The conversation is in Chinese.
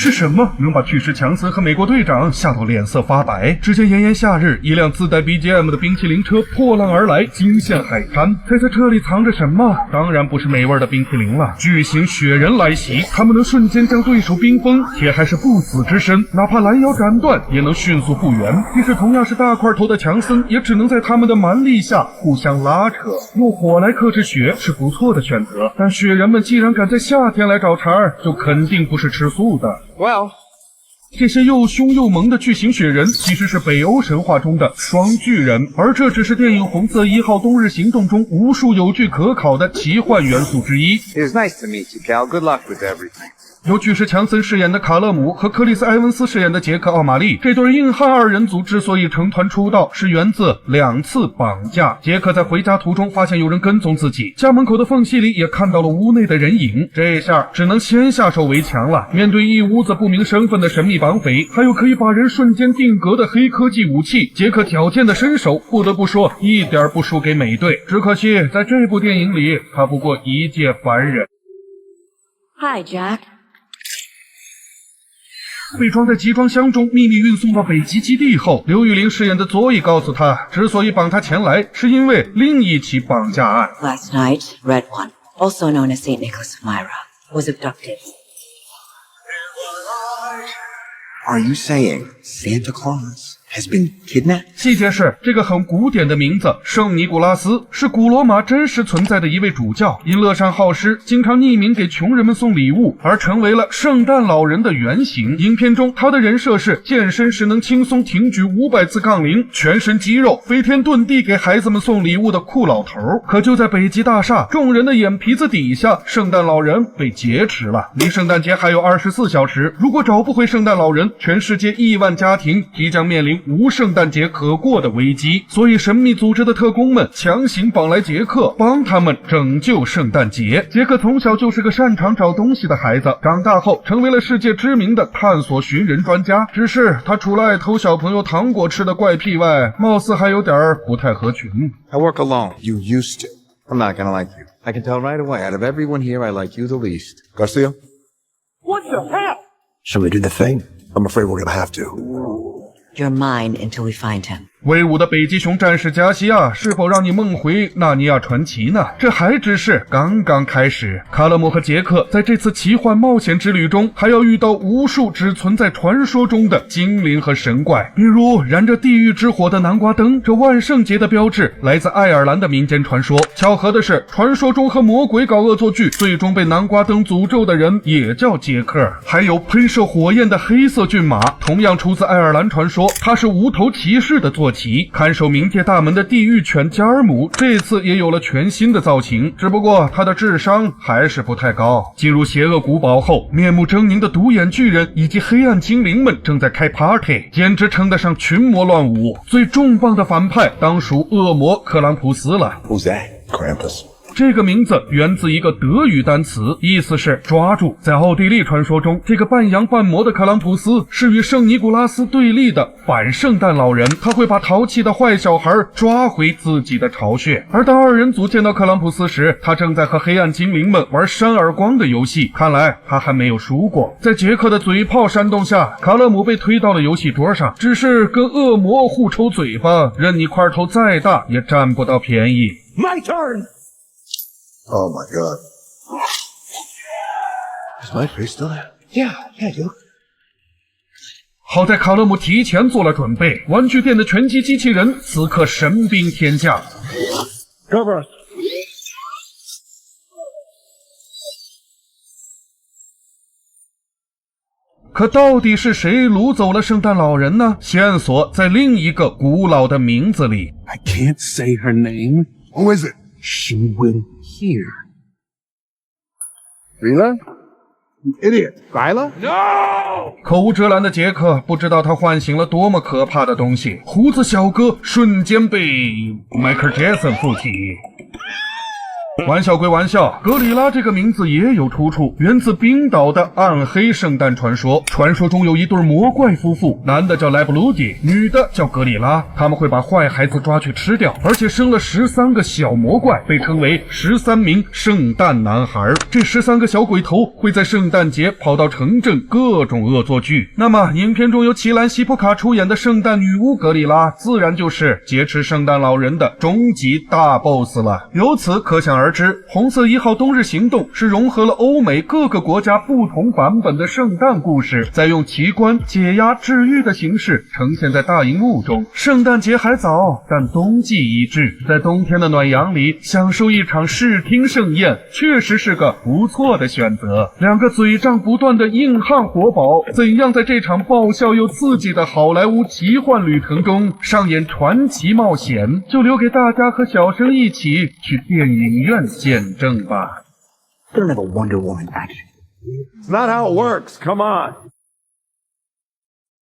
是什么能把巨石强森和美国队长吓到脸色发白？只见炎炎夏日，一辆自带 BGM 的冰淇淋车破浪而来，惊现海滩。猜猜车里藏着什么？当然不是美味的冰淇淋了。巨型雪人来袭，他们能瞬间将对手冰封，且还是不死之身，哪怕拦腰斩断，也能迅速复原。即使同样是大块头的强森，也只能在他们的蛮力下互相拉扯。用火来克制雪是不错的选择，但雪人们既然敢在夏天来找茬，就肯定不是吃素的。Well， 这些又凶又萌的巨型雪人其实是北欧神话中的双巨人，而这只是电影《红色1号冬日行动》中无数有据可考的奇幻元素之一。 It was nice to meet you, Cal. Good luck with everything. 由巨石强森饰演的卡勒姆和克里斯埃文斯饰演的杰克奥马利，这对硬汉二人组之所以成团出道，是源自2次绑架。杰克在回家途中发现有人跟踪自己，家门口的缝隙里也看到了屋内的人影，这下只能先下手为强了。面对一屋子不明身份的神秘绑匪，还有可以把人瞬间定格的黑科技武器，杰克矫健的身手不得不说一点不输给美队。只可惜在这部电影里，他不过一介凡人。 Hi, Jack. 被装在集装箱中秘密运送到北极基地后，刘玉玲饰演的佐伊告诉他，之所以绑他前来，是因为另一起绑架案。 Last night, Red One, also known as St. Nicholas of Myra, was abducted. Are you saying Santa Claus has been kidnapped? 细节是，这个很古典的名字圣尼古拉斯是古罗马真实存在的一位主教，因乐善好施，经常匿名给穷人们送礼物，而成为了圣诞老人的原型。影片中他的人设是健身时能轻松挺举500次杠铃，全身肌肉，飞天遁地给孩子们送礼物的酷老头。可就在北极大厦众人的眼皮子底下，圣诞老人被劫持了。离圣诞节还有24小时，如果找不回圣诞老人，全世界亿万家庭即将面临无圣诞节可过的危机。所以神秘组织的特工们强行绑来杰克，帮他们拯救圣诞节。杰克从小就是个擅长找东西的孩子，长大后成为了世界知名的探索寻人专家。只是他除了爱偷小朋友糖果吃的怪癖外，貌似还有点不太合群。 I work alone. You used to. I'm not gonna like you. I can tell right away. Out of everyone here, I like you the least. Garcia? What the hell? Shall we do the thing? I'm afraid we're gonna have to. You're mine until we find him. 威武的北极熊战士加西亚是否让你梦回纳尼亚传奇呢？这还只是刚刚开始。卡勒姆和杰克在这次奇幻冒险之旅中，还要遇到无数只存在传说中的精灵和神怪，比如燃着地狱之火的南瓜灯，这万圣节的标志来自爱尔兰的民间传说。巧合的是，传说中和魔鬼搞恶作剧，最终被南瓜灯诅咒的人也叫杰克。还有喷射火焰的黑色骏马，同样出自爱尔兰传说，它是无头骑士的坐骑。看守冥界大门的地狱犬加尔姆这次也有了全新的造型，只不过他的智商还是不太高。进入邪恶古堡后，面目狰狞的独眼巨人以及黑暗精灵们正在开 party， 简直称得上群魔乱舞。最重磅的反派当属恶魔克朗普斯了。 Who's that? Krampus. 这个名字源自一个德语单词，意思是抓住。在奥地利传说中，这个半羊半魔的克朗普斯是与圣尼古拉斯对立的反圣诞老人，他会把淘气的坏小孩抓回自己的巢穴。而当二人组见到克朗普斯时，他正在和黑暗精灵们玩扇耳光的游戏，看来他还没有输过。在杰克的嘴炮煽动下，卡勒姆被推到了游戏桌上，只是跟恶魔互抽嘴巴，任你块头再大也占不到便宜。 My turn! Oh my god. Is my face still there? Yeah, dude. 好在卡勒姆提前做了准备，玩具店的拳击机器人此刻神兵天降。 Cover us. 可到底是谁掳走了圣诞老人呢？线索在另一个古老的名字里。 I can't say her name. Who is it? She will hear. Rila? Idiot. Ryla? 口无遮拦的杰克不知道他唤醒了多么可怕的东西，胡子小哥瞬间被迈克尔·杰森附体。玩笑归玩笑，格里拉这个名字也有出处，源自冰岛的暗黑圣诞传说。传说中有一对魔怪夫妇，男的叫莱布鲁迪，女的叫格里拉，他们会把坏孩子抓去吃掉，而且生了13个小魔怪，被称为13名圣诞男孩。这13个小鬼头会在圣诞节跑到城镇各种恶作剧。那么影片中由奇兰希普卡出演的圣诞女巫格里拉，自然就是劫持圣诞老人的终极大 BOSS 了。由此可想而知，红色1号冬日行动是融合了欧美各个国家不同版本的圣诞故事，再用奇观、解压、治愈的形式呈现在大荧幕中。圣诞节还早，但冬季已至，在冬天的暖阳里享受一场视听盛宴，确实是个不错的选择。两个嘴仗不断的硬汉活宝，怎样在这场爆笑又刺激的好莱坞奇幻旅程中上演传奇冒险，就留给大家和小生一起去电影院见证吧。 Don't have a Wonder Woman action. It's not how it works. Come on.